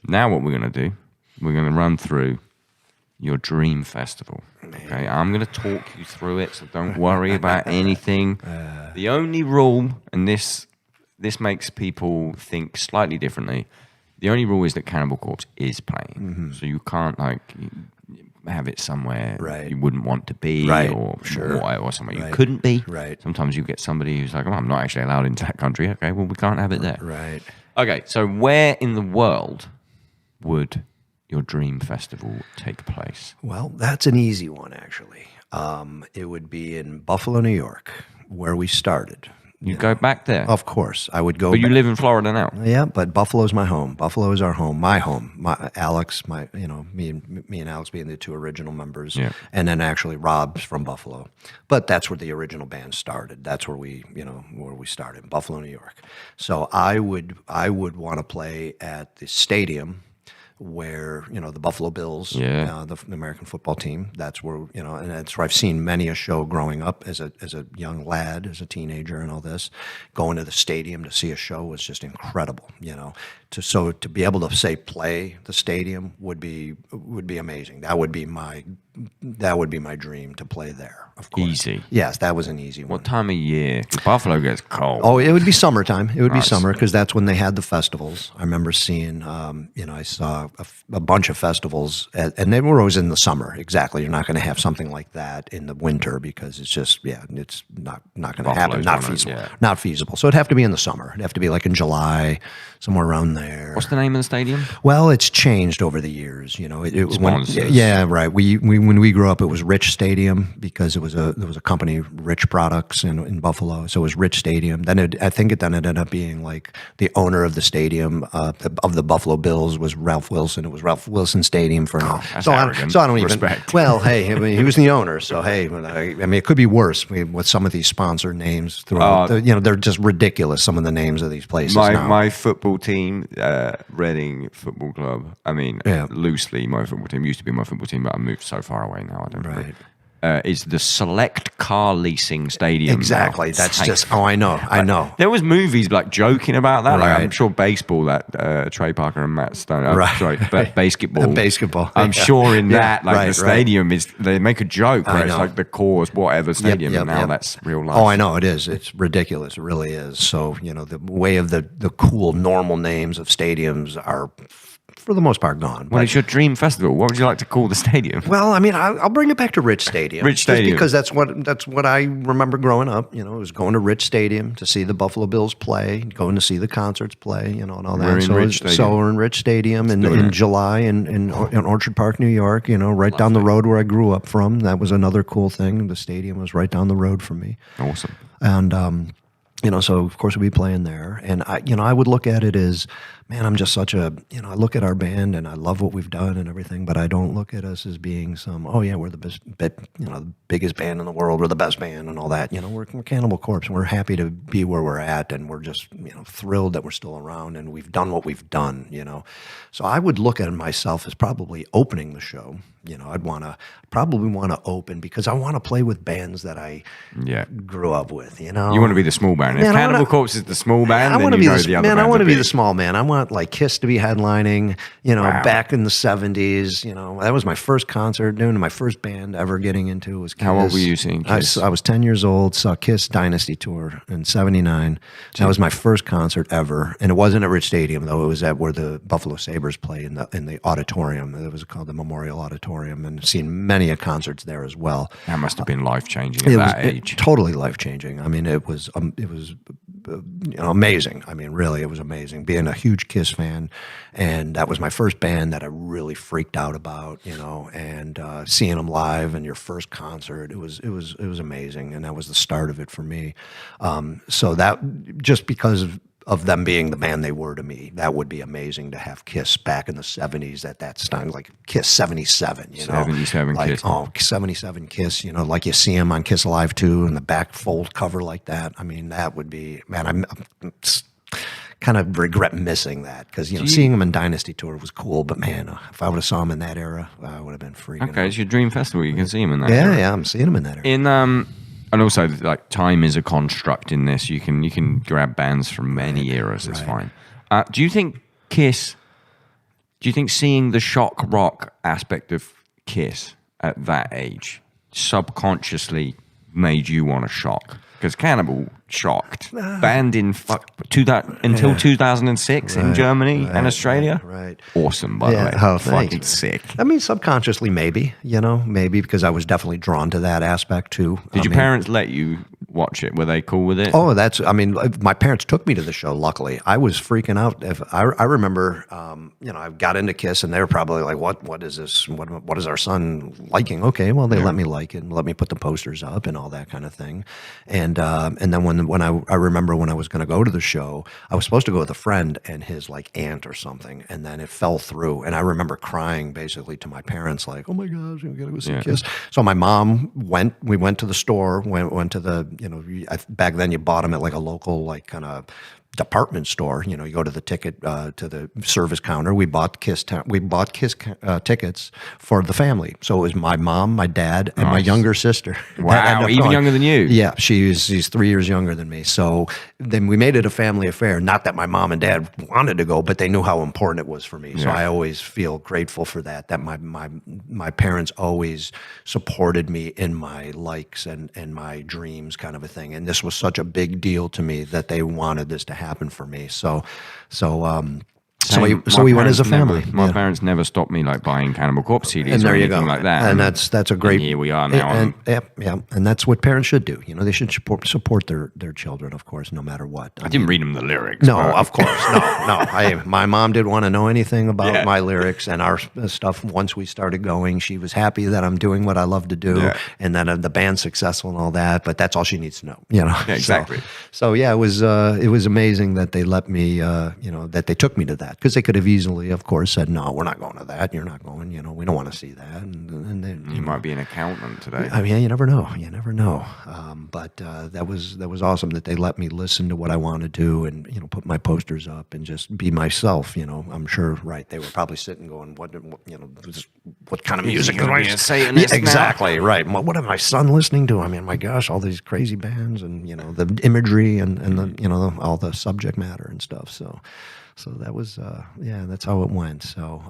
Now what we're going to do, we're going to run through your dream festival. Okay, I'm going to talk you through it, so don't worry about anything. The only rule, and this makes people think slightly differently, the only rule is that Cannibal Corpse is playing. So you can't have it somewhere you wouldn't want to be or somewhere you couldn't be. Sometimes you get somebody who's like, I'm not actually allowed into that country. Okay, well, we can't have it there. Okay, so where in the world would your dream festival take place? Well, that's an easy one, actually. It would be in Buffalo, New York, where we started. You go back there? Of course. I would go But you live in Florida now? Yeah, but Buffalo's my home. Buffalo is our home, my home. Alex, me and Alex being the two original members. Yeah. And then actually Rob's from Buffalo. But that's where the original band started. That's where we started, Buffalo, New York. So I would want to play at the stadium where, the Buffalo Bills, the American football team, that's where, and that's where I've seen many a show growing up as a young lad, as a teenager and all this. Going to the stadium to see a show was just incredible, So to be able to play the stadium would be amazing. That would be my dream, to play there. Of course. Easy. Yes, that was an easy one. What time of year? Because Buffalo gets cold. Oh, it would be summertime. It would be summer, because that's when they had the festivals. I remember seeing, I saw a bunch of festivals, and they were always in the summer. Exactly. You're not going to have something like that in the winter, because it's just, it's not going to happen. Not feasible. Not feasible. So it'd have to be in the summer. It'd have to be like in July, somewhere around there. What's the name of the stadium? Well, it's changed over the years. Sponsors. Yeah, right. When we grew up, it was Rich Stadium, because there was a company, Rich Products, in Buffalo. So it was Rich Stadium. Then I think it ended up being like the owner of the stadium of the Buffalo Bills was Ralph Wilson. It was Ralph Wilson Stadium for now. So I don't even respect. Well, hey, he was the owner, so hey, it could be worse with some of these sponsor names throughout. They're just ridiculous. Some of the names of these places. My football team, Reading Football Club. I mean, loosely, my football team used to be my football team, but I moved so far away now. I don't know. Is the Select Car Leasing Stadium. Exactly. That's just, I know. There was movies joking about that. Like, I'm sure baseball, that Trey Parker and Matt Stone. Sorry, but basketball. Basketball. I'm sure in that, the stadium is, they make a joke where it's like the Coors, whatever stadium, and now that's real life. Oh, I know, it is. It's ridiculous. It really is. So, the way of the cool, normal names of stadiums are, for the most part, gone. Well, it's your dream festival. What would you like to call the stadium? Well, I mean, I'll bring it back to Rich Stadium. Rich Stadium. Because that's what I remember growing up. It was going to Rich Stadium to see the Buffalo Bills play, going to see the concerts play, and all that. We're in Rich Stadium. So we're in Rich Stadium in July in Orchard Park, New York, right down the road where I grew up from. That was another cool thing. The stadium was right down the road from me. Awesome. And, so of course we'd be playing there. And I would look at it as, man, I'm just such a, I look at our band and I love what we've done and everything, but I don't look at us as being we're the best, the biggest band in the world, we're the best band and all that. We're Cannibal Corpse, and we're happy to be where we're at, and we're just, thrilled that we're still around and we've done what we've done, So I would look at myself as probably opening the show. I'd probably want to open, because I want to play with bands that I grew up with, You want to be the small band. If Cannibal Corpse is the small band, then you know the other bands. I want to be the small man. I want Kiss to be headlining, back in the 70s, that was my first concert, my first band ever getting into was Kiss. How old were you seeing Kiss? I was 10 years old, saw Kiss Dynasty Tour in 79. That was my first concert ever, and it wasn't at Rich Stadium, though. It was at where the Buffalo Sabres play in the auditorium. It was called the Memorial Auditorium, and seen many concerts there as well. That must have been life-changing at that age. Totally life-changing. I mean, it was amazing. I mean, really, it was amazing. Being a huge Kiss fan, and that was my first band that I really freaked out about, and seeing them live and your first concert, it was amazing, and that was the start of it for me. So that, just because of them being the band they were to me, that would be amazing to have Kiss back in the 70s at that time, like Kiss 77, 77 like, Kiss. 77 Kiss, like you see them on Kiss Alive 2 and the back fold cover like that. I mean, that would be, man, I'm kind of regret missing that, because, seeing them in Dynasty Tour was cool, but man, if I would have saw them in that era, I would have been freaking Okay, it's your dream festival. You can see them in that era. Yeah, I'm seeing them in that era. And also, time is a construct in this. You can grab bands from many eras. It's fine. Do you think Kiss Do you think seeing the shock rock aspect of Kiss at that age subconsciously made you want to shock? Because Cannibal shocked. Banned in until 2006 in Germany and Australia. Right. Awesome, by the way. Oh, fucking sick. I mean, subconsciously, maybe, maybe because I was definitely drawn to that aspect too. Did your parents let you watch it? Were they cool with it? Oh, my parents took me to the show, luckily. I was freaking out. I remember, I got into Kiss and they were probably like, what is this? What is our son liking? Okay, well, they let me like it and let me put the posters up and all that kind of thing. And then when I remember when I was going to go to the show, I was supposed to go with a friend and his like aunt or something, and then it fell through. And I remember crying basically to my parents, like, "Oh my gosh, we got to go see Kiss." So my mom went. We went to the store. Went to the back then you bought them at like a local like kind of department store. You go to the ticket to the service counter. We bought Kiss tickets for the family. So it was my mom, my dad, and my younger sister. Wow, even younger than you. Yeah, she's 3 years younger than me. So then we made it a family affair. Not that my mom and dad wanted to go, but they knew how important it was for me. So I always feel grateful for that. That my parents always supported me in my likes and my dreams, kind of a thing. And this was such a big deal to me that they wanted this to happen for me. So we went as a family. My parents never stopped me like buying Cannibal Corpse CDs and there or you anything go. like that. And that's a great. And here we are now. And that's what parents should do. They should support their children, of course, no matter what. I didn't read them the lyrics. No, of course, no. My mom didn't want to know anything about my lyrics and our stuff. Once we started going, she was happy that I'm doing what I love to do and that the band's successful and all that. But that's all she needs to know. Yeah, exactly. So yeah, it was amazing that they let me. That they took me to that, because they could have easily, of course, said, "No, we're not going to that. You're not going. We don't want to see that." And then, you might be an accountant today. I mean, you never know. You never know. But that was awesome that they let me listen to what I wanted to, and put my posters up and just be myself. I'm sure, right? They were probably sitting going, what kind of music am I saying? Exactly, right. What am my son listening to? I mean, my gosh, all these crazy bands and the imagery and the all the subject matter and stuff. So that was that's how it went. So